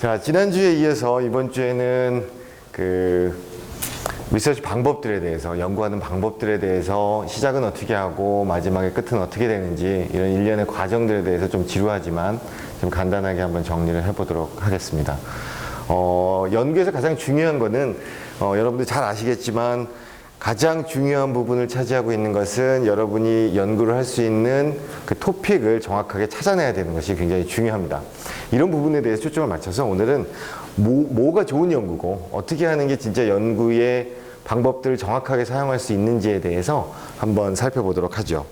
자, 지난주에 이어서 이번 주에는 리서치 방법들에 대해서, 연구하는 방법들에 대해서 시작은 어떻게 하고 마지막에 끝은 어떻게 되는지 이런 일련의 과정들에 대해서 좀 지루하지만 좀 간단하게 한번 정리를 해보도록 하겠습니다. 연구에서 가장 중요한 거는 여러분들 잘 아시겠지만 가장 중요한 부분을 차지하고 있는 것은 여러분이 연구를 할 수 있는 그 토픽을 정확하게 찾아내야 되는 것이 굉장히 중요합니다. 이런 부분에 대해서 초점을 맞춰서 오늘은 뭐가 좋은 연구고 어떻게 하는 게 진짜 연구의 방법들을 정확하게 사용할 수 있는지에 대해서 한번 살펴보도록 하죠.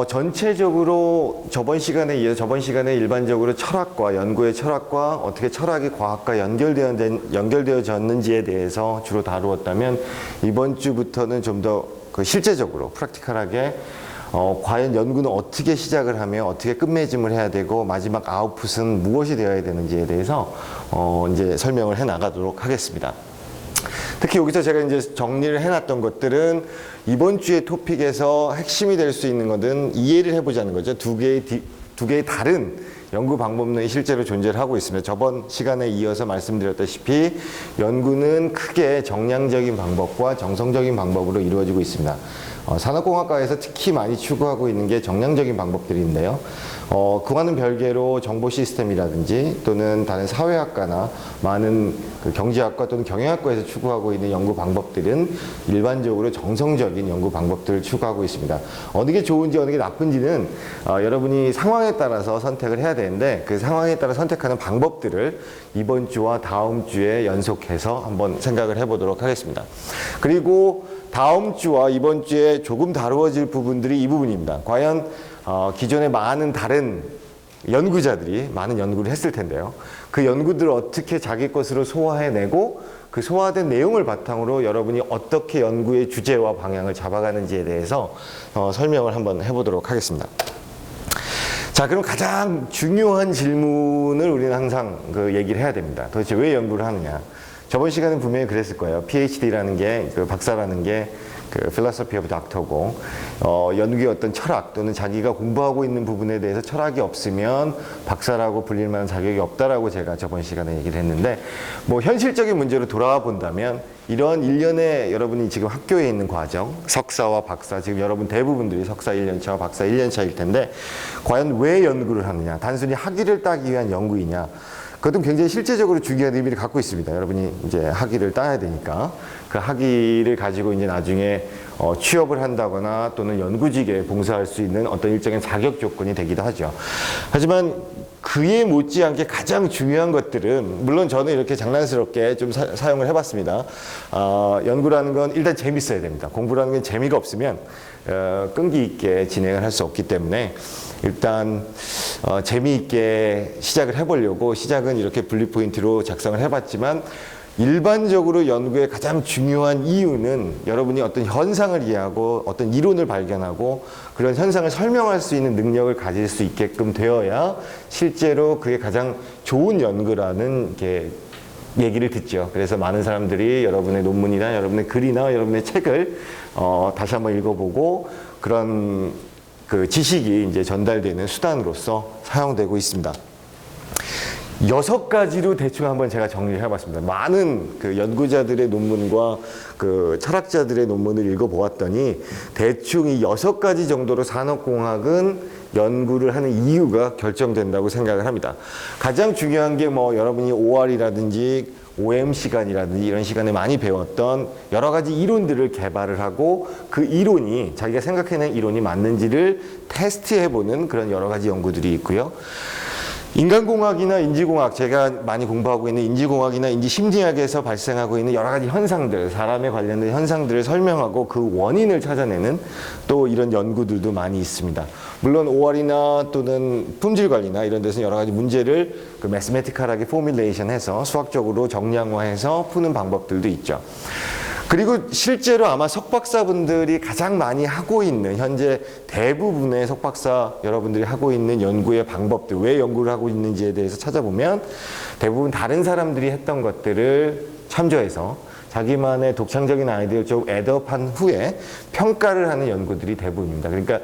전체적으로 저번 시간에 일반적으로 철학과, 연구의 철학과 어떻게 철학이 과학과 연결되어졌는지에 대해서 주로 다루었다면 이번 주부터는 좀 더 실제적으로 프랙티컬하게 과연 연구는 어떻게 시작을 하며 어떻게 끝맺음을 해야 되고 마지막 아웃풋은 무엇이 되어야 되는지에 대해서 이제 설명을 해 나가도록 하겠습니다. 특히 여기서 제가 이제 정리를 해놨던 것들은 이번 주의 토픽에서 핵심이 될 수 있는 것은 이해를 해보자는 거죠. 두 개의 다른 연구 방법론이 실제로 존재를 하고 있습니다. 저번 시간에 이어서 말씀드렸다시피 연구는 크게 정량적인 방법과 정성적인 방법으로 이루어지고 있습니다. 산업공학과에서 특히 많이 추구하고 있는 게 정량적인 방법들인데요. 그와는 별개로 정보 시스템이라든지 또는 다른 사회학과나 많은 경제학과 또는 경영학과에서 추구하고 있는 연구 방법들은 일반적으로 정성적인 연구 방법들을 추구하고 있습니다. 어느 게 좋은지 어느 게 나쁜지는 여러분이 상황에 따라서 선택을 해야 되는데 그 상황에 따라 선택하는 방법들을 이번 주와 다음 주에 연속해서 한번 생각을 해보도록 하겠습니다. 그리고 다음 주와 이번 주에 조금 다루어질 부분들이 이 부분입니다. 과연 기존에 많은 다른 연구자들이 많은 연구를 했을 텐데요. 그 연구들을 어떻게 자기 것으로 소화해내고 그 소화된 내용을 바탕으로 여러분이 어떻게 연구의 주제와 방향을 잡아가는지에 대해서 설명을 한번 해보도록 하겠습니다. 자, 그럼 가장 중요한 질문을 우리는 항상 얘기를 해야 됩니다. 도대체 왜 연구를 하느냐? 저번 시간은 분명히 그랬을 거예요. PhD라는 게, 박사라는 게 philosophy of doctor고, 연구의 어떤 철학 또는 자기가 공부하고 있는 부분에 대해서 철학이 없으면 박사라고 불릴 만한 자격이 없다라고 제가 저번 시간에 얘기를 했는데, 현실적인 문제로 돌아와 본다면, 이런 일련의 여러분이 지금 학교에 있는 과정, 석사와 박사, 지금 여러분 대부분들이 석사 1년차와 박사 1년차일 텐데, 과연 왜 연구를 하느냐? 단순히 학위를 따기 위한 연구이냐? 그것도 굉장히 실제적으로 중요한 의미를 갖고 있습니다. 여러분이 이제 학위를 따야 되니까 그 학위를 가지고 이제 나중에 취업을 한다거나 또는 연구직에 봉사할 수 있는 어떤 일정의 자격 조건이 되기도 하죠. 하지만 그에 못지않게 가장 중요한 것들은 물론 저는 이렇게 장난스럽게 좀 사용을 해봤습니다. 연구라는 건 일단 재밌어야 됩니다. 공부라는 건 재미가 없으면 끈기 있게 진행을 할 수 없기 때문에 일단 재미있게 시작을 해보려고 시작은 이렇게 분리 포인트로 작성을 해봤지만 일반적으로 연구의 가장 중요한 이유는 여러분이 어떤 현상을 이해하고 어떤 이론을 발견하고 그런 현상을 설명할 수 있는 능력을 가질 수 있게끔 되어야 실제로 그게 가장 좋은 연구라는 게 얘기를 듣죠. 그래서 많은 사람들이 여러분의 논문이나 여러분의 글이나 여러분의 책을 다시 한번 읽어보고 그런 지식이 이제 전달되는 수단으로서 사용되고 있습니다. 6가지로 대충 한번 제가 정리를 해봤습니다. 많은 연구자들의 논문과 철학자들의 논문을 읽어보았더니 대충 이 6가지 정도로 산업공학은 연구를 하는 이유가 결정된다고 생각을 합니다. 가장 중요한 게 여러분이 OR이라든지 OM 시간이라든지 이런 시간에 많이 배웠던 여러 가지 이론들을 개발을 하고 그 이론이 자기가 생각해낸 이론이 맞는지를 테스트해보는 그런 여러 가지 연구들이 있고요. 인간공학이나 인지공학, 제가 많이 공부하고 있는 인지공학이나 인지심리학에서 발생하고 있는 여러 가지 현상들, 사람에 관련된 현상들을 설명하고 그 원인을 찾아내는 또 이런 연구들도 많이 있습니다. 물론 OR이나 또는 품질관리나 이런 데서 여러 가지 문제를 매스메티컬하게 포뮬레이션해서 수학적으로 정량화해서 푸는 방법들도 있죠. 그리고 실제로 아마 석박사분들이 가장 많이 하고 있는 현재 대부분의 석박사 여러분들이 하고 있는 연구의 방법들, 왜 연구를 하고 있는지에 대해서 찾아보면 대부분 다른 사람들이 했던 것들을 참조해서 자기만의 독창적인 아이디어를 좀 애드업한 후에 평가를 하는 연구들이 대부분입니다. 그러니까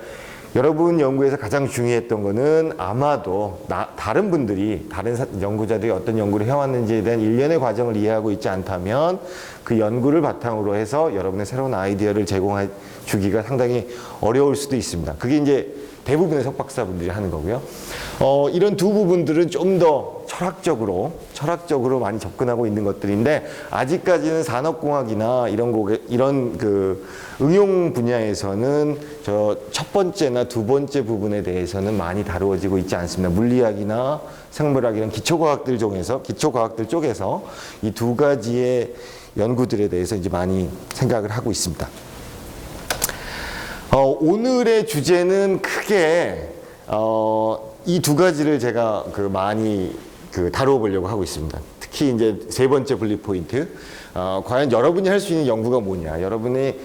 여러분 연구에서 가장 중요했던 거는 아마도 다른 분들이, 다른 연구자들이 어떤 연구를 해왔는지에 대한 일련의 과정을 이해하고 있지 않다면 그 연구를 바탕으로 해서 여러분의 새로운 아이디어를 제공해 주기가 상당히 어려울 수도 있습니다. 그게 이제 대부분의 석박사분들이 하는 거고요. 이런 두 부분들은 좀 더 철학적으로 많이 접근하고 있는 것들인데, 아직까지는 산업공학이나 이런 그 응용 분야에서는 저 첫 번째나 두 번째 부분에 대해서는 많이 다루어지고 있지 않습니다. 물리학이나 생물학 이런 기초과학들 쪽에서 이 두 가지의 연구들에 대해서 이제 많이 생각을 하고 있습니다. 오늘의 주제는 크게 이 두 가지를 제가 많이 다루어 보려고 하고 있습니다. 특히 이제 세 번째 분리 포인트, 과연 여러분이 할 수 있는 연구가 뭐냐, 여러분의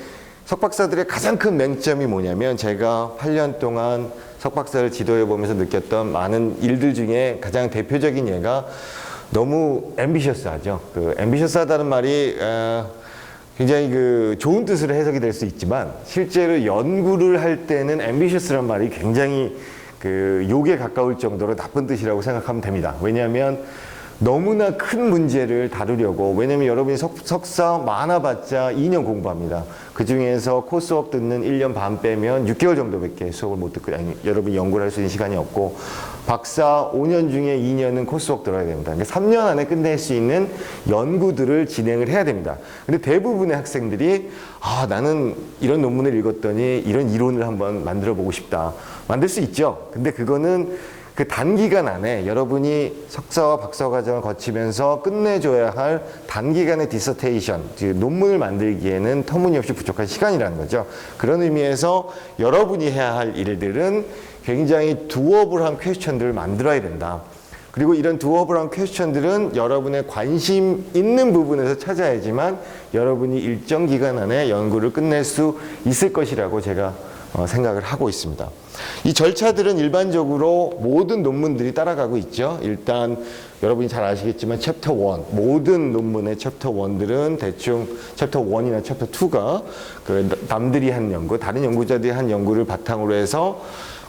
석박사들의 가장 큰 맹점이 뭐냐면, 제가 8년 동안 석박사를 지도해 보면서 느꼈던 많은 일들 중에 가장 대표적인 예가 너무 앰비셔스하죠. 앰비셔스하다는 말이 굉장히 좋은 뜻으로 해석이 될 수 있지만, 실제로 연구를 할 때는 앰비셔스란 말이 굉장히 욕에 가까울 정도로 나쁜 뜻이라고 생각하면 됩니다. 왜냐하면 너무나 큰 문제를 다루려고, 왜냐하면 여러분이 석사 많아봤자 2년 공부합니다. 그 중에서 코스웍 듣는 1년 반 빼면 6개월 정도밖에 수업을 못 듣고, 여러분이 연구를 할 수 있는 시간이 없고, 박사 5년 중에 2년은 코스웍 들어야 됩니다. 그러니까 3년 안에 끝낼 수 있는 연구들을 진행을 해야 됩니다. 근데 대부분의 학생들이 나는 이런 논문을 읽었더니 이런 이론을 한번 만들어 보고 싶다. 만들 수 있죠. 근데 그거는 그 단기간 안에 여러분이 석사와 박사 과정을 거치면서 끝내줘야 할 단기간의 디서테이션, 논문을 만들기에는 터무니없이 부족한 시간이라는 거죠. 그런 의미에서 여러분이 해야 할 일들은 굉장히 두어블한 퀘스천들을 만들어야 된다. 그리고 이런 두어블한 퀘스천들은 여러분의 관심 있는 부분에서 찾아야지만 여러분이 일정 기간 안에 연구를 끝낼 수 있을 것이라고 제가 생각을 하고 있습니다. 이 절차들은 일반적으로 모든 논문들이 따라가고 있죠. 일단 여러분이 잘 아시겠지만 챕터 1, 모든 논문의 챕터 1들은 대충 챕터 1이나 챕터 2가 남들이 한 연구, 다른 연구자들이 한 연구를 바탕으로 해서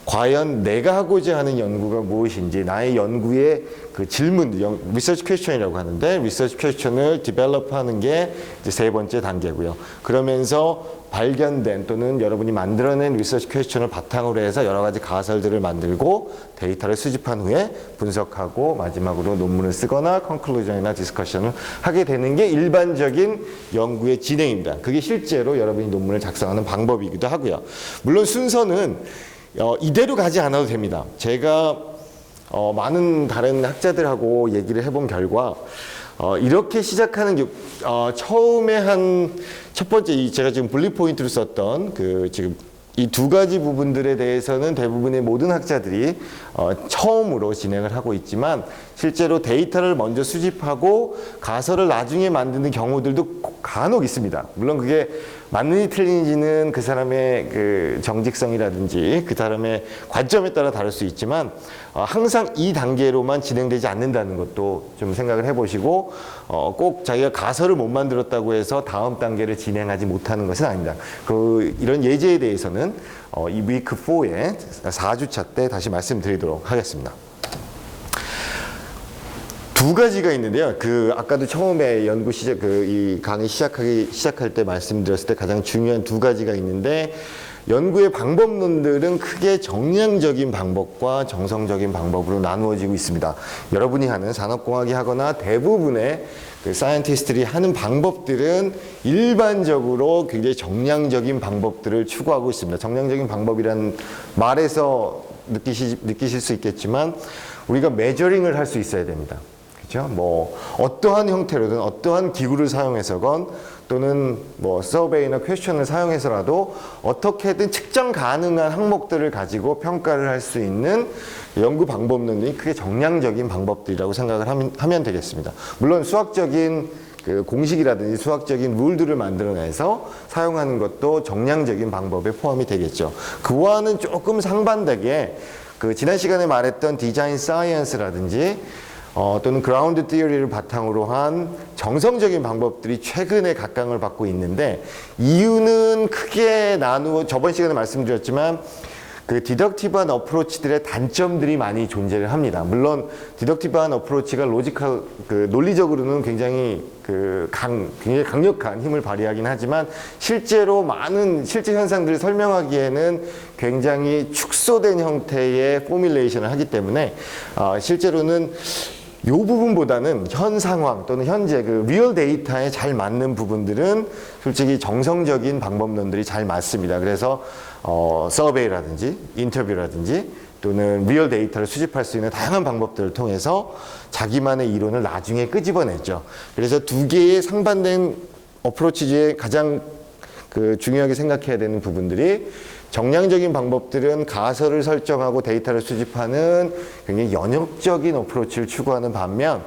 과연 내가 하고자 하는 연구가 무엇인지, 나의 연구의 질문, 리서치 퀘스천이라고 하는데, 리서치 퀘스천을 디벨롭 하는 게 이제 세 번째 단계고요. 그러면서 발견된 또는 여러분이 만들어낸 리서치 퀘스천을 바탕으로 해서 여러 가지 가설들을 만들고 데이터를 수집한 후에 분석하고 마지막으로 논문을 쓰거나 컨클루전이나 디스커션을 하게 되는 게 일반적인 연구의 진행입니다. 그게 실제로 여러분이 논문을 작성하는 방법이기도 하고요. 물론 순서는 이대로 가지 않아도 됩니다. 제가 많은 다른 학자들하고 얘기를 해본 결과 이렇게 시작하는 게 처음에 한 첫 번째 제가 지금 분리 포인트로 썼던 지금 이 두 가지 부분들에 대해서는 대부분의 모든 학자들이 처음으로 진행을 하고 있지만, 실제로 데이터를 먼저 수집하고 가설을 나중에 만드는 경우들도 간혹 있습니다. 물론 그게 맞는지 틀린지는 그 사람의 정직성이라든지 그 사람의 관점에 따라 다를 수 있지만, 항상 이 단계로만 진행되지 않는다는 것도 좀 생각을 해보시고, 꼭 자기가 가설을 못 만들었다고 해서 다음 단계를 진행하지 못하는 것은 아닙니다. 이런 예제에 대해서는 이 위크 4의 4주차 때 다시 말씀드리도록 하겠습니다. 두 가지가 있는데요. 아까도 처음에 연구 이 강의 시작할 때 말씀드렸을 때 가장 중요한 두 가지가 있는데, 연구의 방법론들은 크게 정량적인 방법과 정성적인 방법으로 나누어지고 있습니다. 여러분이 하는 산업공학이 하거나 대부분의 사이언티스트들이 하는 방법들은 일반적으로 굉장히 정량적인 방법들을 추구하고 있습니다. 정량적인 방법이라는 말에서 느끼실 수 있겠지만, 우리가 메저링을 할 수 있어야 됩니다. 그렇죠? 어떠한 형태로든 어떠한 기구를 사용해서건 또는 서베이나 퀘스천을 사용해서라도 어떻게든 측정 가능한 항목들을 가지고 평가를 할 수 있는 연구 방법론이 크게 정량적인 방법들이라고 생각을 하면 되겠습니다. 물론 수학적인 공식이라든지 수학적인 룰들을 만들어내서 사용하는 것도 정량적인 방법에 포함이 되겠죠. 그와는 조금 상반되게 지난 시간에 말했던 디자인 사이언스라든지 또는 그라운드 티어리를 바탕으로 한 정성적인 방법들이 최근에 각광을 받고 있는데, 이유는 크게 저번 시간에 말씀드렸지만 그 디덕티브한 어프로치들의 단점들이 많이 존재를 합니다. 물론 디덕티브한 어프로치가 로지컬, 그 논리적으로는 굉장히 굉장히 강력한 힘을 발휘하긴 하지만 실제로 많은 실제 현상들을 설명하기에는 굉장히 축소된 형태의 포뮬레이션을 하기 때문에 실제로는 이 부분보다는 현 상황 또는 현재 그 리얼 데이터에 잘 맞는 부분들은 솔직히 정성적인 방법론들이 잘 맞습니다. 그래서 서베이라든지 인터뷰라든지 또는 리얼 데이터를 수집할 수 있는 다양한 방법들을 통해서 자기만의 이론을 나중에 끄집어냈죠. 그래서 두 개의 상반된 어프로치의 가장 중요하게 생각해야 되는 부분들이 정량적인 방법들은 가설을 설정하고 데이터를 수집하는 굉장히 연역적인 어프로치를 추구하는 반면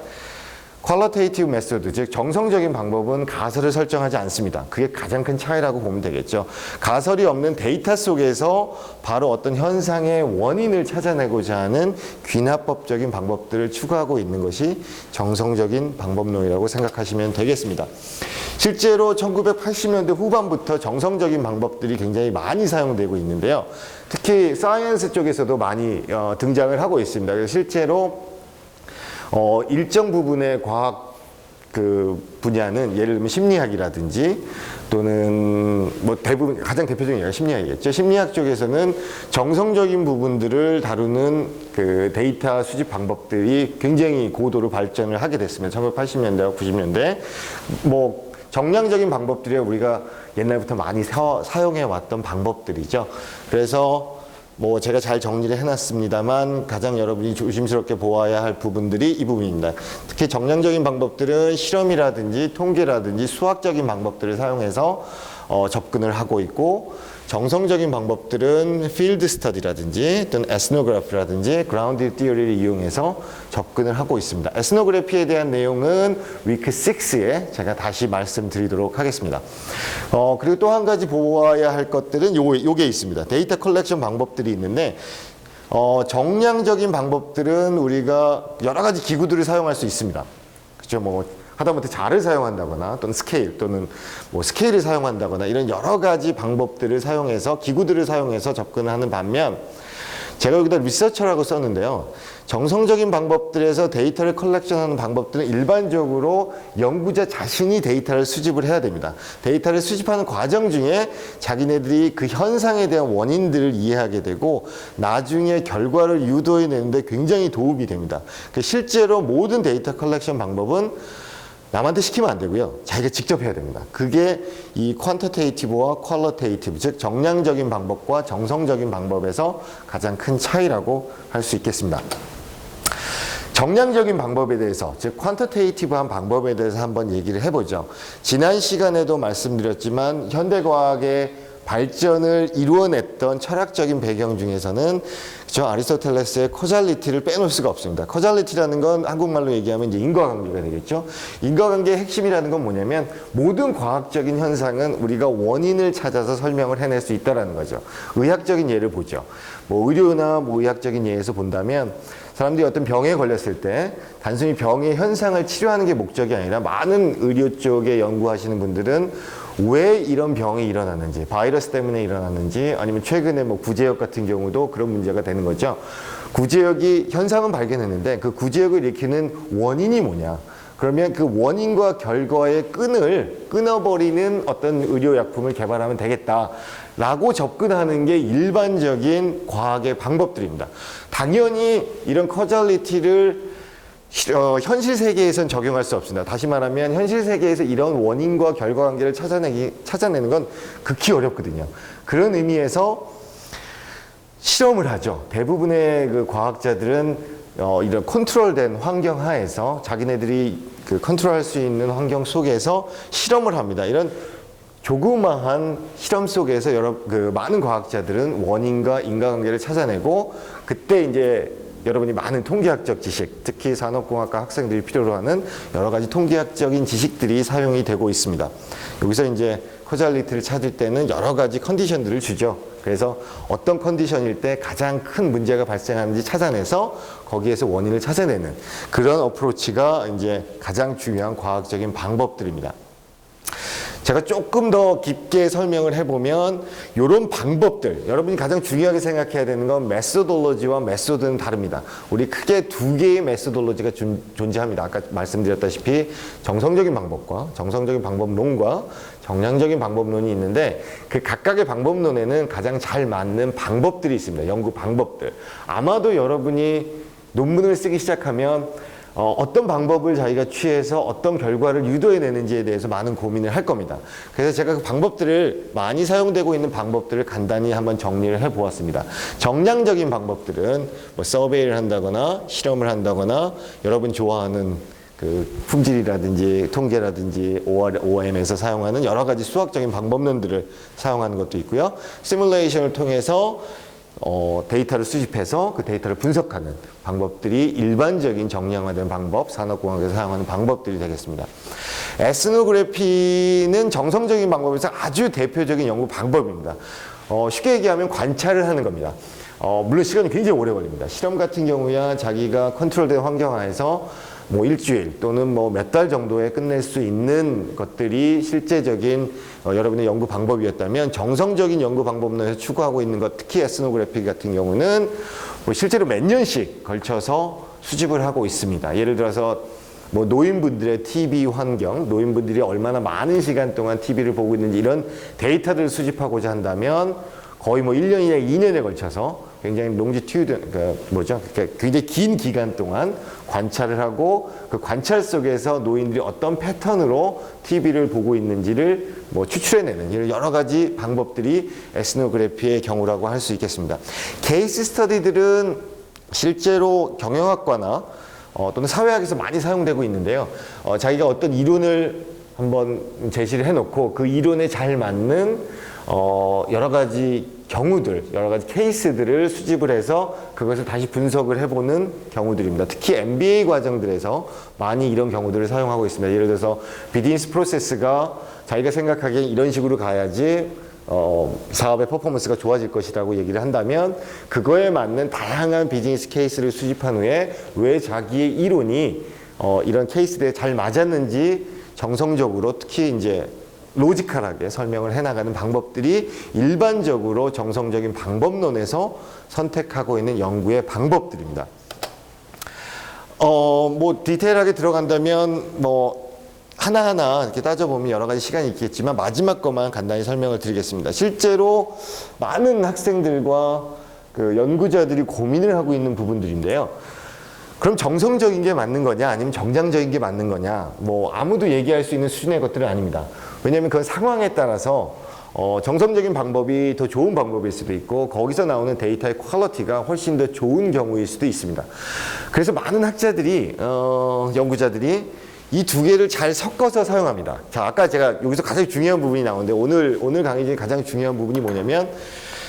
퀄리테이티브 메소드, 즉 정성적인 방법은 가설을 설정하지 않습니다. 그게 가장 큰 차이라고 보면 되겠죠. 가설이 없는 데이터 속에서 바로 어떤 현상의 원인을 찾아내고자 하는 귀납법적인 방법들을 추구하고 있는 것이 정성적인 방법론이라고 생각하시면 되겠습니다. 실제로 1980년대 후반부터 정성적인 방법들이 굉장히 많이 사용되고 있는데요. 특히 사이언스 쪽에서도 많이 등장을 하고 있습니다. 그래서 실제로 일정 부분의 과학 분야는 예를 들면 심리학이라든지 또는 뭐 대부분 가장 대표적인 예가 심리학이겠죠. 심리학 쪽에서는 정성적인 부분들을 다루는 데이터 수집 방법들이 굉장히 고도로 발전을 하게 됐습니다. 1980년대와 90년대 뭐 정량적인 방법들이 우리가 옛날부터 많이 사용해 왔던 방법들이죠. 그래서 뭐 제가 잘 정리를 해놨습니다만 가장 여러분이 조심스럽게 보아야 할 부분들이 이 부분입니다. 특히 정량적인 방법들은 실험이라든지 통계라든지 수학적인 방법들을 사용해서 접근을 하고 있고, 정성적인 방법들은 필드 스터디라든지 또는 에스노그래피라든지 그라운드 티어리를 이용해서 접근을 하고 있습니다. 에스노그래피에 대한 내용은 위크 6에 제가 다시 말씀드리도록 하겠습니다. 그리고 또 한 가지 보아야 할 것들은 요게 있습니다. 데이터 컬렉션 방법들이 있는데 정량적인 방법들은 우리가 여러 가지 기구들을 사용할 수 있습니다. 그렇죠? 뭐 하다못해 자를 사용한다거나 또는 스케일 또는 뭐 스케일을 사용한다거나 이런 여러 가지 방법들을 사용해서 기구들을 사용해서 접근을 하는 반면 제가 여기다 리서처라고 썼는데요. 정성적인 방법들에서 데이터를 컬렉션하는 방법들은 일반적으로 연구자 자신이 데이터를 수집을 해야 됩니다. 데이터를 수집하는 과정 중에 자기네들이 그 현상에 대한 원인들을 이해하게 되고 나중에 결과를 유도해내는데 굉장히 도움이 됩니다. 실제로 모든 데이터 컬렉션 방법은 남한테 시키면 안 되고요. 자기가 직접 해야 됩니다. 그게 이 퀀터테이티브와 퀄리테이티브, 즉 정량적인 방법과 정성적인 방법에서 가장 큰 차이라고 할 수 있겠습니다. 정량적인 방법에 대해서, 즉 퀀터테이티브한 방법에 대해서 한번 얘기를 해보죠. 지난 시간에도 말씀드렸지만 현대과학의 발전을 이루어냈던 철학적인 배경 중에서는 아리스토텔레스의 코잘리티를 빼놓을 수가 없습니다. 코잘리티라는 건 한국말로 얘기하면 이제 인과관계가 되겠죠. 인과관계의 핵심이라는 건 뭐냐면 모든 과학적인 현상은 우리가 원인을 찾아서 설명을 해낼 수 있다는 거죠. 의학적인 예를 보죠. 뭐 의료나 뭐 의학적인 예에서 본다면 사람들이 어떤 병에 걸렸을 때 단순히 병의 현상을 치료하는 게 목적이 아니라 많은 의료 쪽에 연구하시는 분들은 왜 이런 병이 일어나는지, 바이러스 때문에 일어나는지, 아니면 최근에 뭐 구제역 같은 경우도 그런 문제가 되는 거죠. 구제역이 현상은 발견했는데 그 구제역을 일으키는 원인이 뭐냐? 그러면 그 원인과 결과의 끈을 끊어버리는 어떤 의료약품을 개발하면 되겠다라고 접근하는 게 일반적인 과학의 방법들입니다. 당연히 이런 커절리티를 현실 세계에선 적용할 수 없습니다. 다시 말하면 현실 세계에서 이런 원인과 결과 관계를 찾아내는 건 극히 어렵거든요. 그런 의미에서 실험을 하죠. 대부분의 그 과학자들은 이런 컨트롤된 환경 하에서 자기네들이 컨트롤할 수 있는 환경 속에서 실험을 합니다. 이런 조그마한 실험 속에서 많은 과학자들은 원인과 인과관계를 찾아내고 그때 이제 여러분이 많은 통계학적 지식, 특히 산업공학과 학생들이 필요로 하는 여러 가지 통계학적인 지식들이 사용이 되고 있습니다. 여기서 이제 코잘리티를 찾을 때는 여러 가지 컨디션들을 주죠. 그래서 어떤 컨디션일 때 가장 큰 문제가 발생하는지 찾아내서 거기에서 원인을 찾아내는 그런 어프로치가 이제 가장 중요한 과학적인 방법들입니다. 제가 조금 더 깊게 설명을 해보면 이런 방법들, 여러분이 가장 중요하게 생각해야 되는 건 메소돌로지와 메소드는 다릅니다. 우리 크게 두 개의 메소돌로지가 존재합니다. 아까 말씀드렸다시피 정성적인 방법과 정성적인 방법론과 정량적인 방법론이 있는데 그 각각의 방법론에는 가장 잘 맞는 방법들이 있습니다. 연구 방법들. 아마도 여러분이 논문을 쓰기 시작하면 어떤 방법을 자기가 취해서 어떤 결과를 유도해내는지에 대해서 많은 고민을 할 겁니다. 그래서 제가 그 방법들을 많이 사용되고 있는 방법들을 간단히 한번 정리를 해보았습니다. 정량적인 방법들은 뭐 서베이를 한다거나 실험을 한다거나 여러분 좋아하는 그 품질이라든지 통계라든지 ORM에서 사용하는 여러 가지 수학적인 방법론들을 사용하는 것도 있고요. 시뮬레이션을 통해서 데이터를 수집해서 그 데이터를 분석하는 방법들이 일반적인 정량화된 방법, 산업공학에서 사용하는 방법들이 되겠습니다. 에스노그래피는 정성적인 방법에서 아주 대표적인 연구 방법입니다. 쉽게 얘기하면 관찰을 하는 겁니다. 물론 시간이 굉장히 오래 걸립니다. 실험 같은 경우야 자기가 컨트롤된 환경 하에서 뭐 일주일 또는 뭐 몇 달 정도에 끝낼 수 있는 것들이 실제적인 여러분의 연구 방법이었다면 정성적인 연구 방법론에서 추구하고 있는 것, 특히 에스노그래피 같은 경우는 뭐 실제로 몇 년씩 걸쳐서 수집을 하고 있습니다. 예를 들어서 뭐 노인분들의 TV 환경, 노인분들이 얼마나 많은 시간 동안 TV를 보고 있는지 이런 데이터들을 수집하고자 한다면 거의 뭐 1년이나 2년에 걸쳐서 굉장히 굉장히 긴 기간 동안 관찰을 하고 그 관찰 속에서 노인들이 어떤 패턴으로 TV를 보고 있는지를 뭐 추출해내는 이런 여러 가지 방법들이 에스노그래피의 경우라고 할 수 있겠습니다. 케이스 스터디들은 실제로 경영학과나 또는 사회학에서 많이 사용되고 있는데요. 자기가 어떤 이론을 한번 제시를 해놓고 그 이론에 잘 맞는 여러 가지 경우들, 여러 가지 케이스들을 수집을 해서 그것을 다시 분석을 해보는 경우들입니다. 특히 MBA 과정들에서 많이 이런 경우들을 사용하고 있습니다. 예를 들어서 비즈니스 프로세스가 자기가 생각하기에 이런 식으로 가야지 사업의 퍼포먼스가 좋아질 것이라고 얘기를 한다면 그거에 맞는 다양한 비즈니스 케이스를 수집한 후에 왜 자기의 이론이 이런 케이스들에 잘 맞았는지 정성적으로 특히 이제 로지컬하게 설명을 해나가는 방법들이 일반적으로 정성적인 방법론에서 선택하고 있는 연구의 방법들입니다. 뭐 디테일하게 들어간다면 뭐 하나하나 이렇게 따져보면 여러 가지 시간이 있겠지만 마지막 것만 간단히 설명을 드리겠습니다. 실제로 많은 학생들과 그 연구자들이 고민을 하고 있는 부분들인데요. 그럼 정성적인 게 맞는 거냐 아니면 정량적인 게 맞는 거냐 뭐 아무도 얘기할 수 있는 수준의 것들은 아닙니다. 왜냐하면 그건 상황에 따라서 정성적인 방법이 더 좋은 방법일 수도 있고 거기서 나오는 데이터의 퀄리티가 훨씬 더 좋은 경우일 수도 있습니다. 그래서 많은 학자들이 연구자들이 이 두 개를 잘 섞어서 사용합니다. 자, 아까 제가 여기서 가장 중요한 부분이 나오는데 오늘 강의 중에 가장 중요한 부분이 뭐냐면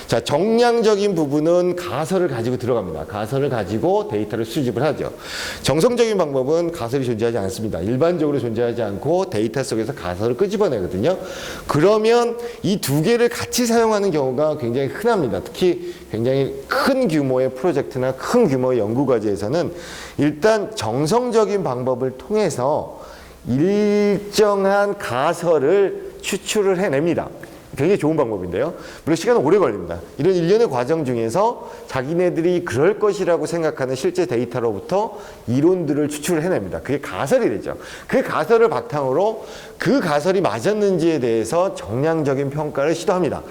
자, 정량적인 부분은 가설을 가지고 들어갑니다. 가설을 가지고 데이터를 수집을 하죠. 정성적인 방법은 가설이 존재하지 않습니다. 일반적으로 존재하지 않고 데이터 속에서 가설을 끄집어내거든요. 그러면 이 두 개를 같이 사용하는 경우가 굉장히 흔합니다. 특히 굉장히 큰 규모의 프로젝트나 큰 규모의 연구과제에서는 일단 정성적인 방법을 통해서 일정한 가설을 추출을 해냅니다. 굉장히 좋은 방법인데요. 물론 시간은 오래 걸립니다. 이런 일련의 과정 중에서 자기네들이 그럴 것이라고 생각하는 실제 데이터로부터 이론들을 추출을 해냅니다. 그게 가설이 되죠. 그 가설을 바탕으로 그 가설이 맞았는지에 대해서 정량적인 평가를 시도합니다.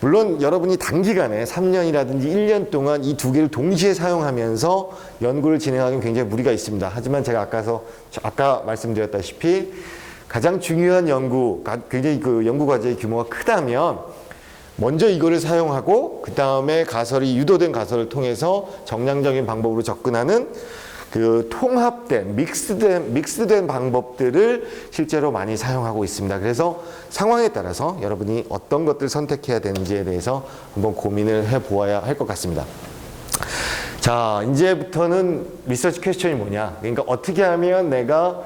물론 여러분이 단기간에 3년이라든지 1년 동안 이 두 개를 동시에 사용하면서 연구를 진행하기는 굉장히 무리가 있습니다. 하지만 제가 아까 말씀드렸다시피 가장 중요한 연구, 굉장히 그 연구 과제의 규모가 크다면 먼저 이거를 사용하고 그 다음에 가설이 유도된 가설을 통해서 정량적인 방법으로 접근하는 그 통합된, 믹스된 방법들을 실제로 많이 사용하고 있습니다. 그래서 상황에 따라서 여러분이 어떤 것들을 선택해야 되는지에 대해서 한번 고민을 해보아야 할 것 같습니다. 자, 이제부터는 리서치 퀘스천이 뭐냐? 그러니까 어떻게 하면 내가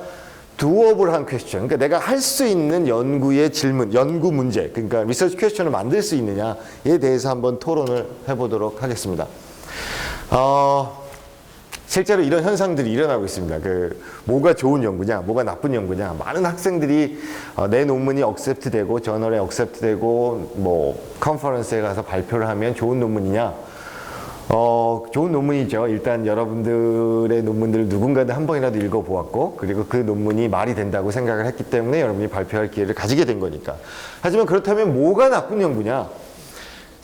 두어블한 퀘스천, 그러니까 내가 할 수 있는 연구의 질문, 연구 문제, 그러니까 리서치 퀘스천을 만들 수 있느냐에 대해서 한번 토론을 해보도록 하겠습니다. 실제로 이런 현상들이 일어나고 있습니다. 뭐가 좋은 연구냐, 뭐가 나쁜 연구냐. 많은 학생들이 내 논문이 억셉트되고 저널에 억셉트되고 뭐 컨퍼런스에 가서 발표를 하면 좋은 논문이냐. 좋은 논문이죠. 일단 여러분들의 논문들을 누군가는 한 번이라도 읽어보았고, 그리고 그 논문이 말이 된다고 생각을 했기 때문에 여러분이 발표할 기회를 가지게 된 거니까. 하지만 그렇다면 뭐가 나쁜 연구냐?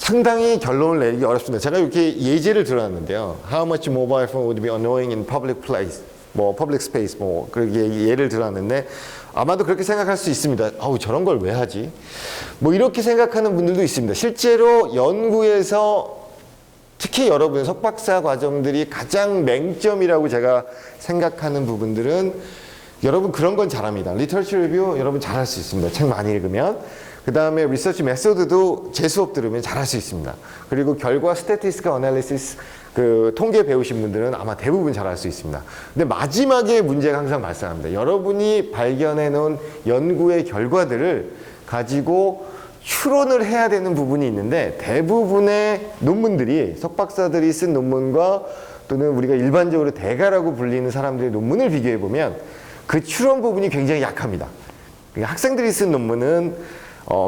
상당히 결론을 내리기 어렵습니다. 제가 이렇게 예제를 들어놨는데요. How much mobile phone would be annoying in public place? 뭐 public space 뭐 그렇게 예를 들어놨는데 아마도 그렇게 생각할 수 있습니다. 아우 저런 걸 왜 하지? 뭐 이렇게 생각하는 분들도 있습니다. 실제로 연구에서 특히 여러분의 석박사 과정들이 가장 맹점이라고 제가 생각하는 부분들은 여러분 그런 건 잘합니다. 리터처 리뷰 여러분 잘할 수 있습니다. 책 많이 읽으면. 그 다음에 리서치 메소드도 제 수업 들으면 잘할 수 있습니다. 그리고 결과 스태티스티컬 어널리시스 통계 배우신 분들은 아마 대부분 잘할 수 있습니다. 근데 마지막에 문제가 항상 발생합니다. 여러분이 발견해 놓은 연구의 결과들을 가지고 추론을 해야 되는 부분이 있는데 대부분의 논문들이 석박사들이 쓴 논문과 또는 우리가 일반적으로 대가라고 불리는 사람들의 논문을 비교해 보면 그 추론 부분이 굉장히 약합니다. 그러니까 학생들이 쓴 논문은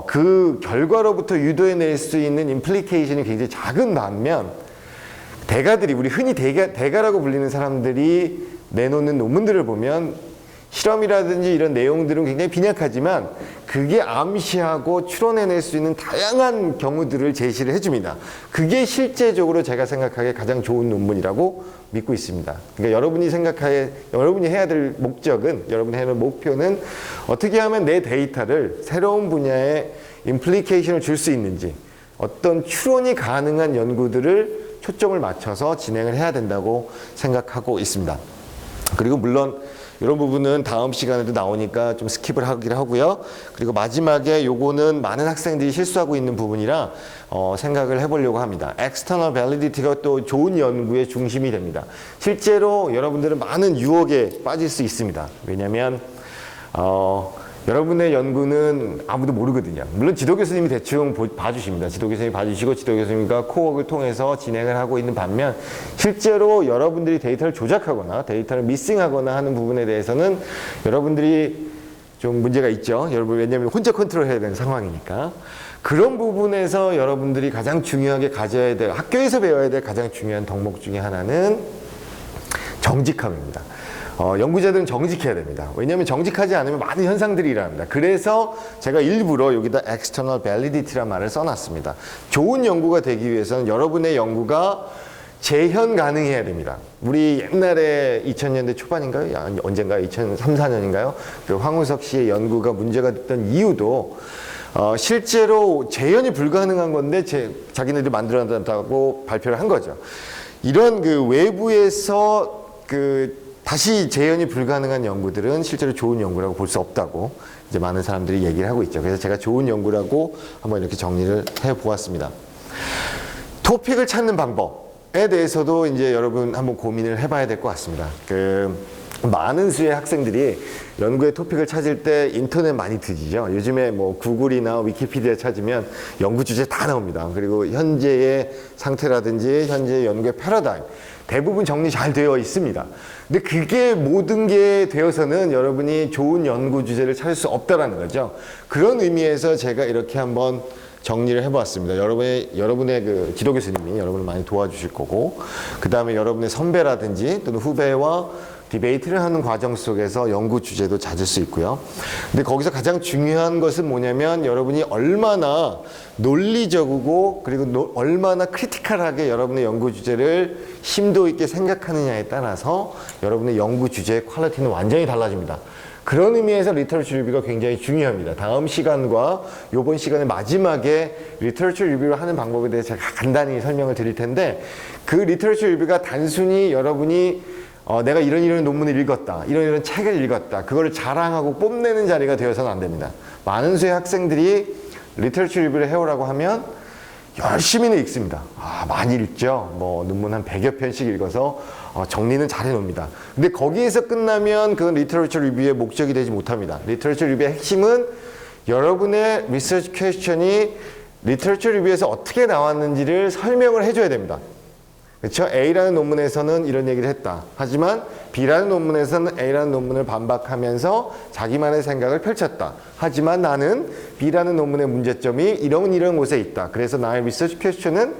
그 결과로부터 유도해낼 수 있는 임플리케이션이 굉장히 작은 반면 대가들이 우리 흔히 대가라고 불리는 사람들이 내놓는 논문들을 보면 실험이라든지 이런 내용들은 굉장히 빈약하지만 그게 암시하고 추론해낼 수 있는 다양한 경우들을 제시를 해줍니다. 그게 실제적으로 제가 생각하기에 가장 좋은 논문이라고 믿고 있습니다. 그러니까 여러분이 해야 될 목적은, 여러분이 해야 될 목표는 어떻게 하면 내 데이터를 새로운 분야에 임플리케이션을 줄 수 있는지, 어떤 추론이 가능한 연구들을 초점을 맞춰서 진행을 해야 된다고 생각하고 있습니다. 그리고 물론 이런 부분은 다음 시간에도 나오니까 좀 스킵을 하기로 하고요. 그리고 마지막에 요거는 많은 학생들이 실수하고 있는 부분이라 생각을 해보려고 합니다. External Validity가 또 좋은 연구의 중심이 됩니다. 실제로 여러분들은 많은 유혹에 빠질 수 있습니다. 왜냐하면 여러분의 연구는 아무도 모르거든요. 물론 지도 교수님이 대충 봐주십니다. 지도 교수님이 봐주시고 지도 교수님과 코웍을 통해서 진행을 하고 있는 반면 실제로 여러분들이 데이터를 조작하거나 데이터를 미싱하거나 하는 부분에 대해서는 여러분들이 좀 문제가 있죠. 여러분 왜냐하면 혼자 컨트롤해야 되는 상황이니까. 그런 부분에서 여러분들이 가장 중요하게 가져야 될, 학교에서 배워야 될 가장 중요한 덕목 중에 하나는 정직함입니다. 연구자들은 정직해야 됩니다. 왜냐하면 정직하지 않으면 많은 현상들이 일어납니다. 그래서 제가 일부러 여기다 external validity란 말을 써놨습니다. 좋은 연구가 되기 위해서는 여러분의 연구가 재현 가능해야 됩니다. 우리 옛날에 2000년대 초반인가요? 언젠가요? 2003, 4년인가요? 그 황우석 씨의 연구가 문제가 됐던 이유도 실제로 재현이 불가능한 건데 자기네들이 만들어낸다고 발표를 한 거죠. 이런 그 외부에서 다시 재현이 불가능한 연구들은 실제로 좋은 연구라고 볼 수 없다고 이제 많은 사람들이 얘기를 하고 있죠. 그래서 제가 좋은 연구라고 한번 이렇게 정리를 해 보았습니다. 토픽을 찾는 방법에 대해서도 이제 여러분 한번 고민을 해봐야 될 것 같습니다. 많은 수의 학생들이 연구의 토픽을 찾을 때 인터넷 많이 뒤지죠. 요즘에 뭐 구글이나 위키피디아 찾으면 연구 주제 다 나옵니다. 그리고 현재의 상태라든지 현재의 연구의 패러다임 대부분 정리 잘 되어 있습니다. 근데 그게 모든 게 되어서는 여러분이 좋은 연구 주제를 찾을 수 없다라는 거죠. 그런 의미에서 제가 이렇게 한번 정리를 해보았습니다. 여러분의 그 지도 교수님이 여러분을 많이 도와주실 거고, 그 다음에 여러분의 선배라든지 또는 후배와 디베이트를 하는 과정 속에서 연구 주제도 찾을 수 있고요. 근데 거기서 가장 중요한 것은 뭐냐면 여러분이 얼마나 논리적이고 그리고 얼마나 크리티컬하게 여러분의 연구 주제를 심도 있게 생각하느냐에 따라서 여러분의 연구 주제의 퀄리티는 완전히 달라집니다. 그런 의미에서 리터처 리뷰가 굉장히 중요합니다. 다음 시간과 이번 시간의 마지막에 리터처 리뷰를 하는 방법에 대해서 제가 간단히 설명을 드릴 텐데, 그 리터처 리뷰가 단순히 여러분이 내가 이런 논문을 읽었다, 이런 책을 읽었다, 그거를 자랑하고 뽐내는 자리가 되어서는 안 됩니다. 많은 수의 학생들이 리터처 리뷰를 해오라고 하면 열심히는 읽습니다. 많이 읽죠. 뭐 논문 한 100여 편씩 읽어서 정리는 잘 해놓습니다. 근데 거기에서 끝나면 그건 리터처 리뷰의 목적이 되지 못합니다. 리터처 리뷰의 핵심은 여러분의 리서치 퀘스천이 리터처 리뷰에서 어떻게 나왔는지를 설명을 해줘야 됩니다. 그렇죠? A라는 논문에서는 이런 얘기를 했다. 하지만 B라는 논문에서는 A라는 논문을 반박하면서 자기만의 생각을 펼쳤다. 하지만 나는 B라는 논문의 문제점이 이런 곳에 있다. 그래서 나의 리서치 퀘스천은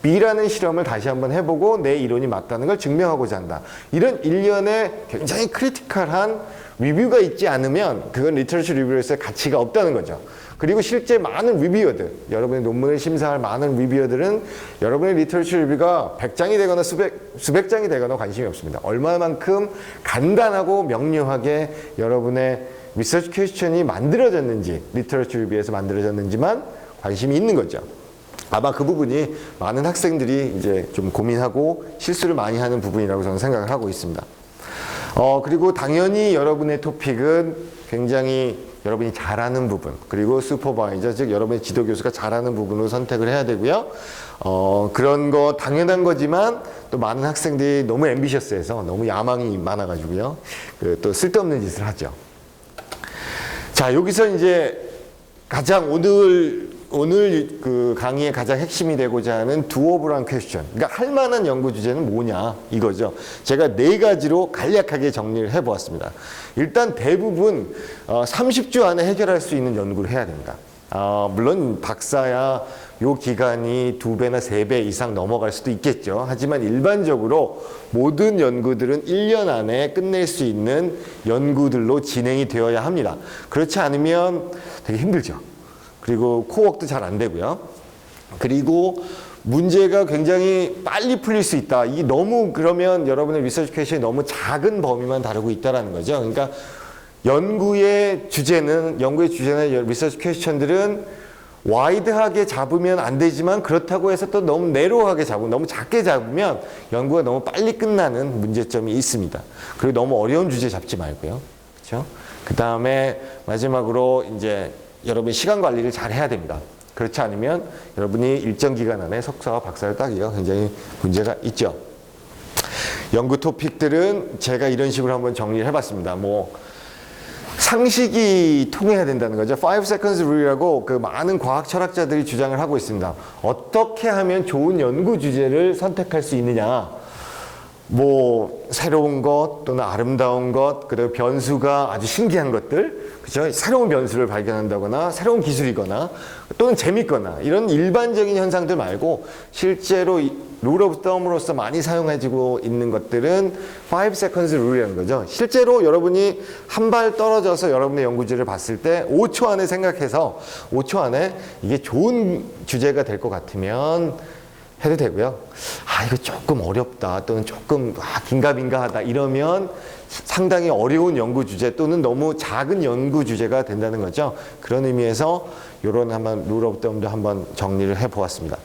B라는 실험을 다시 한번 해보고 내 이론이 맞다는 걸 증명하고자 한다. 이런 일련의 굉장히 크리티컬한 리뷰가 있지 않으면 그건 리터러처 리뷰로서의 가치가 없다는 거죠. 그리고 실제 많은 리뷰어들, 여러분의 논문을 심사할 많은 리뷰어들은 여러분의 리터러처 리뷰가 100장이 되거나 수백 장이 되거나 관심이 없습니다. 얼마만큼 간단하고 명료하게 여러분의 리서치 퀘스천이 만들어졌는지, 리터러처 리뷰에서 만들어졌는지만 관심이 있는 거죠. 아마 그 부분이 많은 학생들이 이제 좀 고민하고 실수를 많이 하는 부분이라고 저는 생각을 하고 있습니다. 그리고 당연히 여러분의 토픽은 굉장히 여러분이 잘하는 부분, 그리고 슈퍼바이저, 즉 여러분의 지도 교수가 잘하는 부분으로 선택을 해야 되고요. 그런 거 당연한 거지만 또 많은 학생들이 너무 앰비셔스해서 너무 야망이 많아가지고요. 또 쓸데없는 짓을 하죠. 자, 여기서 이제 가장 오늘 그 강의의 가장 핵심이 되고자 하는 두어블한 퀘스천, 그러니까 할 만한 연구 주제는 뭐냐 이거죠. 제가 4가지로 간략하게 정리를 해보았습니다. 일단 대부분 30주 안에 해결할 수 있는 연구를 해야 됩니다. 물론 박사야 요 기간이 2배나 3배 이상 넘어갈 수도 있겠죠. 하지만 일반적으로 모든 연구들은 1년 안에 끝낼 수 있는 연구들로 진행이 되어야 합니다. 그렇지 않으면 되게 힘들죠. 그리고 코워크도 잘 안 되고요. 그리고 문제가 굉장히 빨리 풀릴 수 있다. 이게 너무 그러면 여러분의 리서치 퀘스천이 너무 작은 범위만 다루고 있다는 거죠. 그러니까 연구의 주제는 리서치 퀘스천들은 와이드하게 잡으면 안 되지만 그렇다고 해서 또 너무 내로하게 잡으면, 너무 작게 잡으면 연구가 너무 빨리 끝나는 문제점이 있습니다. 그리고 너무 어려운 주제 잡지 말고요. 그렇죠? 그 다음에 마지막으로 이제 여러분이 시간 관리를 잘 해야 됩니다. 그렇지 않으면 여러분이 일정 기간 안에 석사와 박사를 따기가 굉장히 문제가 있죠. 연구 토픽들은 제가 이런 식으로 한번 정리를 해봤습니다. 상식이 통해야 된다는 거죠. 5 seconds rule이라고 그 많은 과학 철학자들이 주장을 하고 있습니다. 어떻게 하면 좋은 연구 주제를 선택할 수 있느냐. 새로운 것 또는 아름다운 것, 그리고 변수가 아주 신기한 것들, 그죠? 새로운 변수를 발견한다거나 새로운 기술이거나 또는 재밌거나 이런 일반적인 현상들 말고 실제로 룰 오브 썸으로서 많이 사용해지고 있는 것들은 5 seconds rule이라는 거죠. 실제로 여러분이 한 발 떨어져서 여러분의 연구주제를 봤을 때 5초 안에 생각해서 5초 안에 이게 좋은 주제가 될 것 같으면 해도 되고요. 이거 조금 어렵다 또는 조금 긴가민가하다 이러면 상당히 어려운 연구 주제 또는 너무 작은 연구 주제가 된다는 거죠. 그런 의미에서 이런 한번 룰 오브 썸도 한번 정리를 해보았습니다.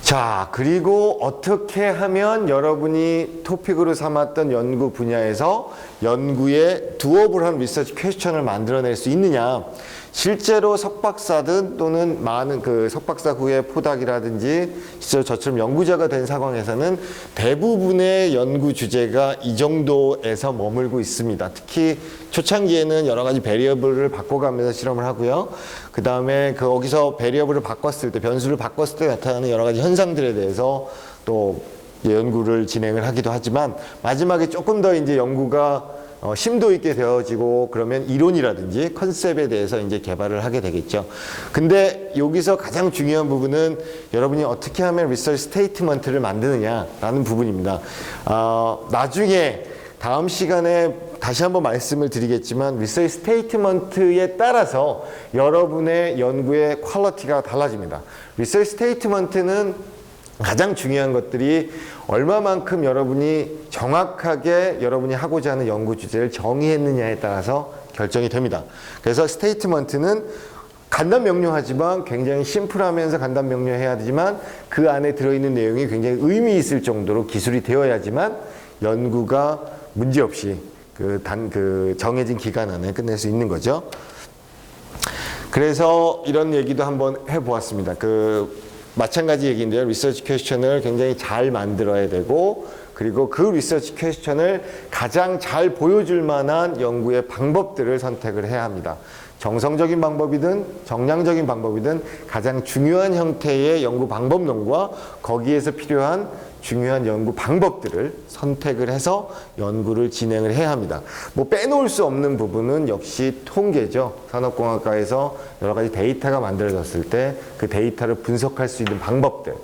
자, 그리고 어떻게 하면 여러분이 토픽으로 삼았던 연구 분야에서 연구의 두어블한 리서치 퀘스천을 만들어낼 수 있느냐. 실제로 석박사든 또는 많은 그 석박사 후에 포닥이라든지 실제로 저처럼 연구자가 된 상황에서는 대부분의 연구 주제가 이 정도에서 머물고 있습니다. 특히 초창기에는 여러 가지 베리어블을 바꿔가면서 실험을 하고요. 그 다음에 거기서 베리어블을 바꿨을 때, 변수를 바꿨을 때 나타나는 여러 가지 현상들에 대해서 또 연구를 진행을 하기도 하지만 마지막에 조금 더 이제 연구가 심도 있게 되어지고 그러면 이론이라든지 컨셉에 대해서 이제 개발을 하게 되겠죠. 근데 여기서 가장 중요한 부분은 여러분이 어떻게 하면 리서치 스테이트먼트를 만드느냐라는 부분입니다. 나중에 다음 시간에 다시 한번 말씀을 드리겠지만 리서치 스테이트먼트에 따라서 여러분의 연구의 퀄리티가 달라집니다. 리서치 스테이트먼트는 가장 중요한 것들이 얼마만큼 여러분이 정확하게 여러분이 하고자 하는 연구 주제를 정의했느냐에 따라서 결정이 됩니다. 그래서 스테이트먼트는 간단 명료하지만 굉장히 심플하면서 간단 명료해야 되지만 그 안에 들어있는 내용이 굉장히 의미 있을 정도로 기술이 되어야지만 연구가 문제없이 그 정해진 기간 안에 끝낼 수 있는 거죠. 그래서 이런 얘기도 한번 해보았습니다. 마찬가지 얘기인데요. 리서치 퀘스천을 굉장히 잘 만들어야 되고 그리고 그 리서치 퀘스천을 가장 잘 보여줄 만한 연구의 방법들을 선택을 해야 합니다. 정성적인 방법이든 정량적인 방법이든 가장 중요한 형태의 연구 방법론과 거기에서 필요한 중요한 연구 방법들을 선택을 해서 연구를 진행을 해야 합니다. 뭐 빼놓을 수 없는 부분은 역시 통계죠. 산업공학과에서 여러 가지 데이터가 만들어졌을 때 그 데이터를 분석할 수 있는 방법들.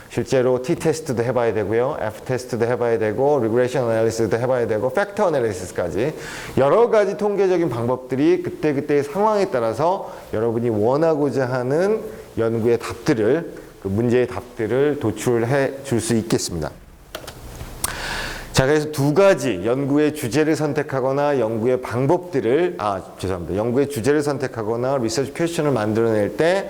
실제로 T-테스트도 해봐야 되고요. F-테스트도 해봐야 되고 리그레션 애널리시스도 해봐야 되고 팩터 애널리시스까지 여러 가지 통계적인 방법들이 그때그때의 상황에 따라서 여러분이 원하고자 하는 연구의 답들을 그 문제의 답들을 도출해 줄 수 있겠습니다. 자, 그래서 두 가지 연구의 주제를 선택하거나 연구의 방법들을 연구의 주제를 선택하거나 리서치 퀘스천을 만들어낼 때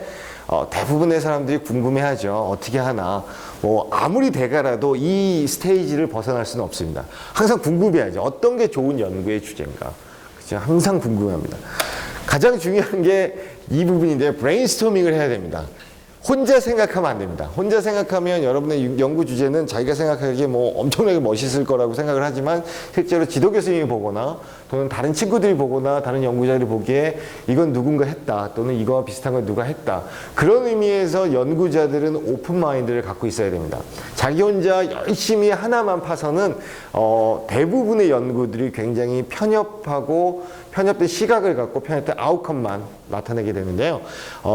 대부분의 사람들이 궁금해하죠. 어떻게 하나. 뭐 아무리 대가라도 이 스테이지를 벗어날 수는 없습니다. 항상 궁금해하죠. 어떤 게 좋은 연구의 주제인가. 그렇죠? 항상 궁금합니다. 가장 중요한 게 이 부분인데 브레인스토밍을 해야 됩니다. 혼자 생각하면 안 됩니다. 혼자 생각하면 여러분의 연구 주제는 자기가 생각하기에 뭐 엄청나게 멋있을 거라고 생각을 하지만 실제로 지도 교수님이 보거나 또는 다른 친구들이 보거나 다른 연구자들이 보기에 이건 누군가 했다 또는 이거와 비슷한 걸 누가 했다. 그런 의미에서 연구자들은 오픈 마인드를 갖고 있어야 됩니다. 자기 혼자 열심히 하나만 파서는 대부분의 연구들이 굉장히 편협된 시각을 갖고 편협된 아웃컴만 나타내게 되는데요.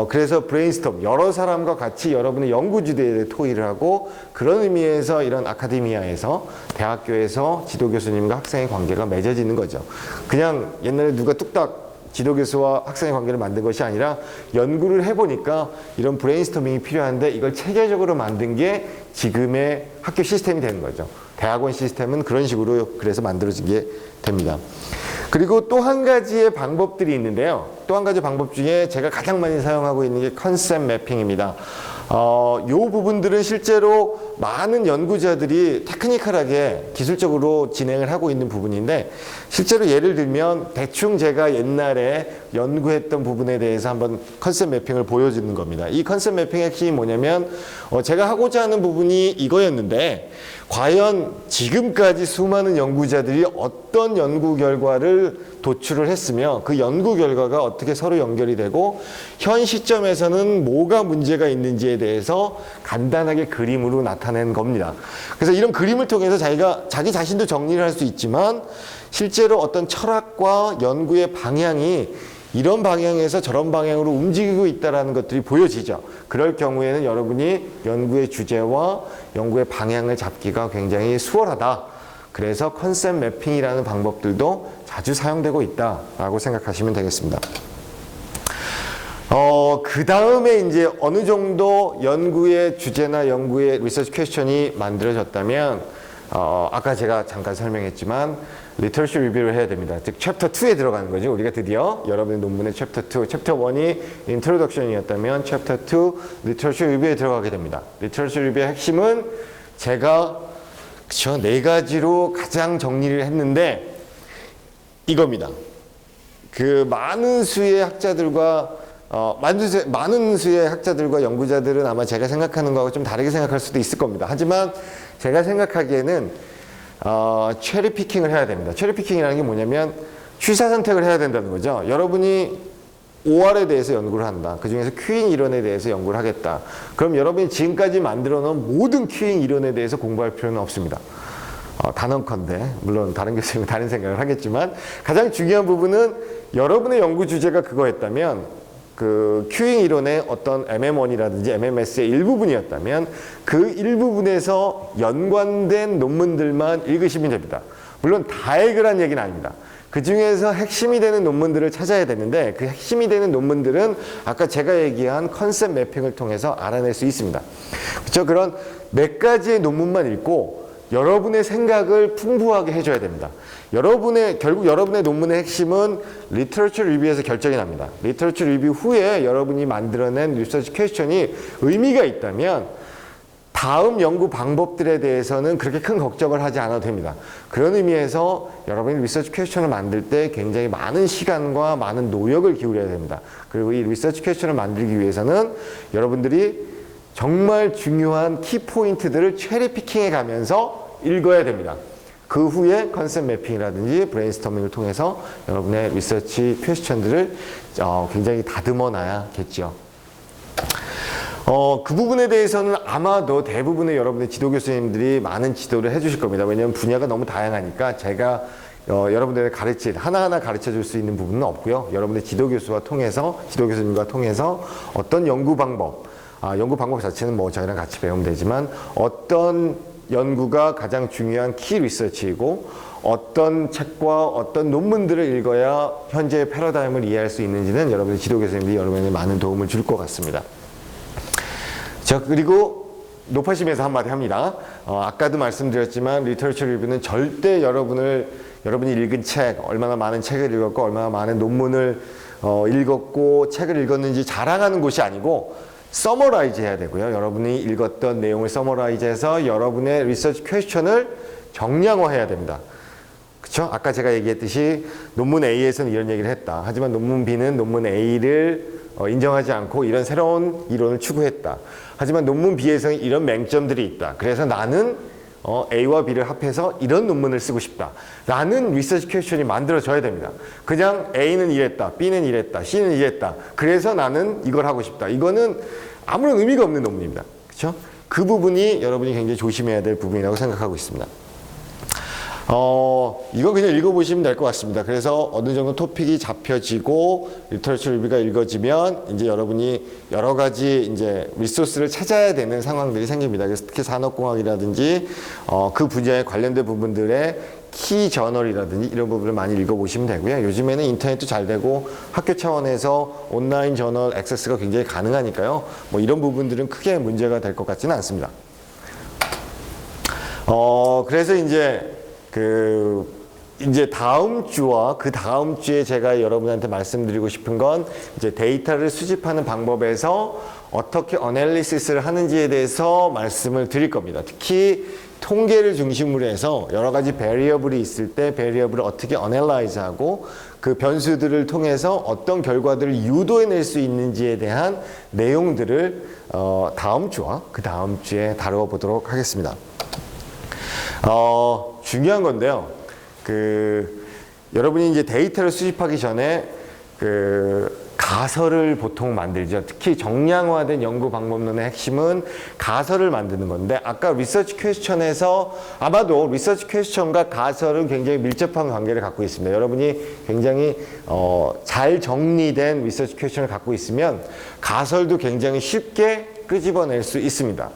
그래서 브레인스톰, 여러 사람과 같이 여러분의 연구 주제에 대해 토의를 하고 그런 의미에서 이런 아카데미아에서 대학교에서 지도 교수님과 학생의 관계가 맺어지는 거죠. 그냥 옛날에 누가 뚝딱 지도교수와 학생의 관계를 만든 것이 아니라 연구를 해보니까 이런 브레인스토밍이 필요한데 이걸 체계적으로 만든 게 지금의 학교 시스템이 되는 거죠. 대학원 시스템은 그런 식으로 그래서 만들어지게 됩니다. 그리고 또 한 가지의 방법들이 있는데요. 또 한 가지 방법 중에 제가 가장 많이 사용하고 있는 게 컨셉 매핑입니다. 요 부분들은 실제로 많은 연구자들이 테크니컬하게 기술적으로 진행을 하고 있는 부분인데 실제로 예를 들면 대충 제가 옛날에 연구했던 부분에 대해서 한번 컨셉 매핑을 보여주는 겁니다. 이 컨셉 매핑의 핵심이 뭐냐면 제가 하고자 하는 부분이 이거였는데 과연 지금까지 수많은 연구자들이 어떤 연구 결과를 도출을 했으며 그 연구 결과가 어떻게 서로 연결이 되고 현 시점에서는 뭐가 문제가 있는지에 대해서 간단하게 그림으로 나타낸 겁니다. 그래서 이런 그림을 통해서 자기 자신도 정리를 할 수 있지만 실제로 어떤 철학과 연구의 방향이 이런 방향에서 저런 방향으로 움직이고 있다는 것들이 보여지죠. 그럴 경우에는 여러분이 연구의 주제와 연구의 방향을 잡기가 굉장히 수월하다. 그래서 컨셉 매핑이라는 방법들도 자주 사용되고 있다라고 생각하시면 되겠습니다. 그 다음에 이제 어느 정도 연구의 주제나 연구의 리서치 퀘스천이 만들어졌다면, 아까 제가 잠깐 설명했지만, 리터러처 리뷰를 해야 됩니다. 즉, 챕터 2에 들어가는 거죠. 우리가 드디어 여러분의 논문의 챕터 2, 챕터 1이 인트로덕션이었다면, 챕터 2, 리터러처 리뷰에 들어가게 됩니다. 리터러처 리뷰의 핵심은 제가 그쵸, 4가지로 가장 정리를 했는데, 이겁니다. 그 많은 수의 학자들과 연구자들은 아마 제가 생각하는 거하고 좀 다르게 생각할 수도 있을 겁니다. 하지만 제가 생각하기에는 체리 피킹을 해야 됩니다. 체리 피킹이라는 게 뭐냐면 취사 선택을 해야 된다는 거죠. 여러분이 OR에 대해서 연구를 한다. 그 중에서 큐잉 이론에 대해서 연구를 하겠다. 그럼 여러분이 지금까지 만들어 놓은 모든 큐잉 이론에 대해서 공부할 필요는 없습니다. 단언컨대, 물론 다른 교수님은 다른 생각을 하겠지만 가장 중요한 부분은 여러분의 연구 주제가 그거였다면 그 큐잉 이론의 어떤 MM1이라든지 MMS의 일부분이었다면 그 일부분에서 연관된 논문들만 읽으시면 됩니다. 물론 다 읽으란 얘기는 아닙니다. 그 중에서 핵심이 되는 논문들을 찾아야 되는데 그 핵심이 되는 논문들은 아까 제가 얘기한 컨셉 매핑을 통해서 알아낼 수 있습니다. 그렇죠? 그런 몇 가지의 논문만 읽고 여러분의 생각을 풍부하게 해줘야 됩니다. 결국 여러분의 논문의 핵심은 리터러처 리뷰에서 결정이 납니다. 리터러처 리뷰 후에 여러분이 만들어낸 리서치 퀘스천이 의미가 있다면 다음 연구 방법들에 대해서는 그렇게 큰 걱정을 하지 않아도 됩니다. 그런 의미에서 여러분이 리서치 퀘스천을 만들 때 굉장히 많은 시간과 많은 노력을 기울여야 됩니다. 그리고 이 리서치 퀘스천을 만들기 위해서는 여러분들이 정말 중요한 키포인트들을 체리 피킹해 가면서 읽어야 됩니다. 그 후에 컨셉 매핑이라든지 브레인스토밍을 통해서 여러분의 리서치 퀘스천들을 굉장히 다듬어 놔야겠죠. 그 부분에 대해서는 아마도 대부분의 여러분의 지도 교수님들이 많은 지도를 해주실 겁니다. 왜냐하면 분야가 너무 다양하니까 제가 여러분들의 하나하나 가르쳐 줄 수 있는 부분은 없고요. 여러분의 지도 교수님과 통해서 어떤 연구 방법 자체는 뭐 저희랑 같이 배우면 되지만 어떤 연구가 가장 중요한 키 리서치이고 어떤 책과 어떤 논문들을 읽어야 현재의 패러다임을 이해할 수 있는지는 여러분의 지도 교수님들이 여러분에게 많은 도움을 줄 것 같습니다. 자, 그리고 높아심에서 한마디 합니다. 아까도 말씀드렸지만 리터처 리뷰는 절대 여러분이 읽은 책, 얼마나 많은 책을 읽었고 얼마나 많은 논문을 읽었고 책을 읽었는지 자랑하는 곳이 아니고 서머라이즈 해야 되고요. 여러분이 읽었던 내용을 서머라이즈해서 여러분의 리서치 퀘스천을 정량화해야 됩니다. 그쵸? 아까 제가 얘기했듯이 논문 A에서는 이런 얘기를 했다. 하지만 논문 B는 논문 A를 인정하지 않고 이런 새로운 이론을 추구했다. 하지만 논문 B에서는 이런 맹점들이 있다. 그래서 나는 A와 B를 합해서 이런 논문을 쓰고 싶다. 라는 리서치 퀘스천이 만들어져야 됩니다. 그냥 A는 이랬다, B는 이랬다, C는 이랬다. 그래서 나는 이걸 하고 싶다. 이거는 아무런 의미가 없는 논문입니다. 그렇죠? 그 부분이 여러분이 굉장히 조심해야 될 부분이라고 생각하고 있습니다. 이거 그냥 읽어보시면 될 것 같습니다. 그래서 어느 정도 토픽이 잡혀지고 리터처 리뷰가 읽어지면 이제 여러분이 여러 가지 이제 리소스를 찾아야 되는 상황들이 생깁니다. 그래서 특히 산업공학이라든지 그 분야에 관련된 부분들의 키 저널이라든지 이런 부분을 많이 읽어보시면 되고요. 요즘에는 인터넷도 잘 되고 학교 차원에서 온라인 저널 액세스가 굉장히 가능하니까요. 뭐 이런 부분들은 크게 문제가 될 것 같지는 않습니다. 그래서 이제 다음 주와 그 다음 주에 제가 여러분한테 말씀드리고 싶은 건 이제 데이터를 수집하는 방법에서 어떻게 어널리시스를 하는지에 대해서 말씀을 드릴 겁니다. 특히 통계를 중심으로 해서 여러 가지 베리어블이 있을 때 베리어블을 어떻게 어널라이즈하고 그 변수들을 통해서 어떤 결과들을 유도해낼 수 있는지에 대한 내용들을 다음 주와 그 다음 주에 다뤄보도록 하겠습니다. 중요한 건데요. 여러분이 이제 데이터를 수집하기 전에 가설을 보통 만들죠. 특히 정량화된 연구 방법론의 핵심은 가설을 만드는 건데 아까 리서치 퀘스천에서 아마도 리서치 퀘스천과 가설은 굉장히 밀접한 관계를 갖고 있습니다. 여러분이 굉장히 잘 정리된 리서치 퀘스천을 갖고 있으면 가설도 굉장히 쉽게 끄집어낼 수 있습니다.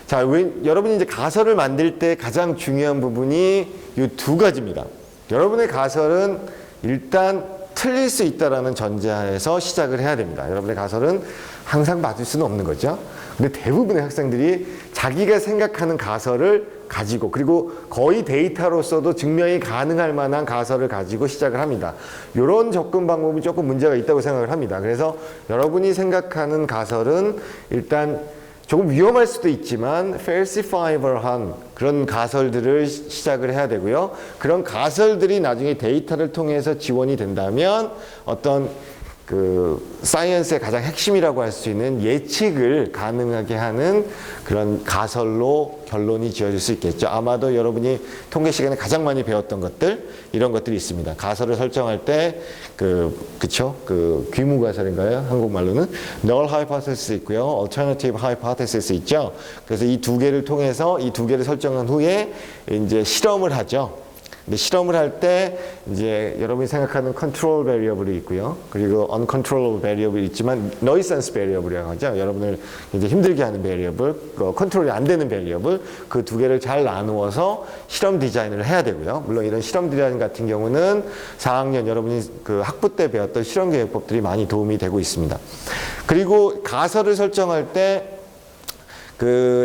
자, 여러분이 이제 가설을 만들 때 가장 중요한 부분이 이 두 가지입니다. 여러분의 가설은 일단 틀릴 수 있다라는 전제하에서 시작을 해야 됩니다. 여러분의 가설은 항상 맞을 수는 없는 거죠. 근데 대부분의 학생들이 자기가 생각하는 가설을 가지고 그리고 거의 데이터로서도 증명이 가능할 만한 가설을 가지고 시작을 합니다. 이런 접근 방법이 조금 문제가 있다고 생각을 합니다. 그래서 여러분이 생각하는 가설은 일단 조금 위험할 수도 있지만 falsifyable한 그런 가설들을 시작을 해야 되고요. 그런 가설들이 나중에 데이터를 통해서 지원이 된다면 어떤 사이언스의 가장 핵심이라고 할 수 있는 예측을 가능하게 하는 그런 가설로 결론이 지어질 수 있겠죠. 아마도 여러분이 통계 시간에 가장 많이 배웠던 것들, 이런 것들이 있습니다. 가설을 설정할 때, 귀무 가설인가요? 한국말로는 null hypothesis 있고요. alternative hypothesis 있죠. 그래서 이 두 개를 통해서 이 두 개를 설정한 후에 이제 실험을 하죠. 근데 실험을 할 때 이제 여러분이 생각하는 컨트롤 베리어블이 있고요. 그리고 uncontrollable 베리어블이 있지만 noisance 베리어블이라고 하죠. 여러분을 이제 힘들게 하는 베리어블, 컨트롤이 안 되는 베리어블, 그 두 개를 잘 나누어서 실험 디자인을 해야 되고요. 물론 이런 실험 디자인 같은 경우는 4학년 여러분이 학부 때 배웠던 실험 계획법들이 많이 도움이 되고 있습니다. 그리고 가설을 설정할 때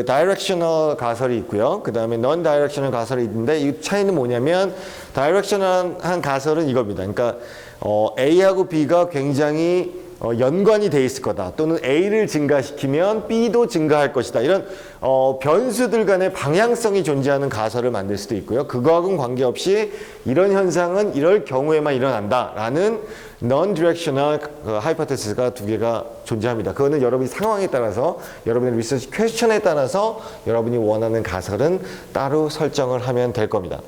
다이렉셔널 가설이 있고요. 그 다음에 non 다이렉셔널 가설이 있는데 이 차이는 뭐냐면 다이렉셔널한 가설은 이겁니다. 그러니까 A하고 B가 굉장히 연관이 돼 있을 거다. 또는 A를 증가시키면 B도 증가할 것이다. 이런 변수들 간의 방향성이 존재하는 가설을 만들 수도 있고요. 그거하고는 관계없이 이런 현상은 이럴 경우에만 일어난다. 라는 non-directional hypothesis가 두 개가 존재합니다. 그거는 여러분이 상황에 따라서 여러분의 리서치 퀘스천에 따라서 여러분이 원하는 가설은 따로 설정을 하면 될 겁니다.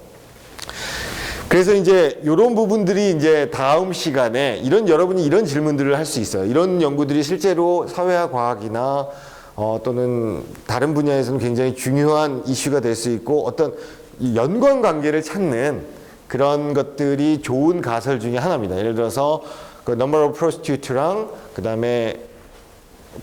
그래서 이제 이런 부분들이 이제 다음 시간에 여러분이 이런 질문들을 할 수 있어요. 이런 연구들이 실제로 사회화 과학이나 또는 다른 분야에서는 굉장히 중요한 이슈가 될 수 있고 어떤 이 연관 관계를 찾는 그런 것들이 좋은 가설 중에 하나입니다. 예를 들어서 그 number of prostitute랑 그 다음에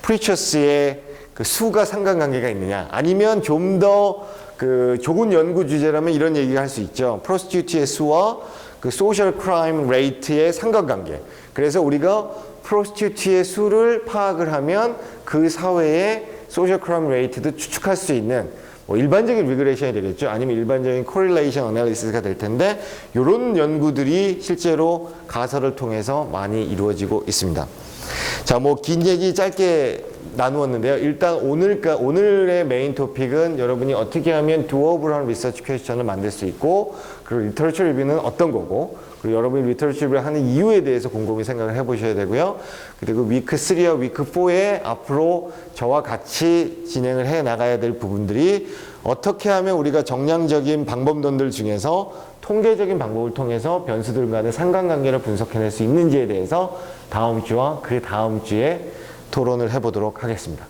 preachers의 그 수가 상관관계가 있느냐, 아니면 좀 더 그 좋은 연구 주제라면 이런 얘기가 할 수 있죠. 프로스티튜트의 수와 그 소셜 크라임 레이트의 상관관계. 그래서 우리가 프로스티튜트의 수를 파악을 하면 그 사회의 소셜 크라임 레이트도 추측할 수 있는 뭐 일반적인 리그레이션이 되겠죠. 아니면 일반적인 코릴레이션 어널리시스가 될 텐데 이런 연구들이 실제로 가설을 통해서 많이 이루어지고 있습니다. 자, 뭐 긴 얘기 짧게 나누었는데요. 일단 오늘의 메인 토픽은 여러분이 어떻게 하면 도어블한 리서치 퀘스천을 만들 수 있고, 그리고 리터러처 리뷰는 어떤 거고, 그리고 여러분이 리터러처 리뷰를 하는 이유에 대해서 곰곰이 생각을 해보셔야 되고요. 그리고 위크 3와 위크 4에 앞으로 저와 같이 진행을 해 나가야 될 부분들이 어떻게 하면 우리가 정량적인 방법론들 중에서 통계적인 방법을 통해서 변수들 간의 상관관계를 분석해낼 수 있는지에 대해서 다음 주와 그 다음 주에 토론을 해보도록 하겠습니다.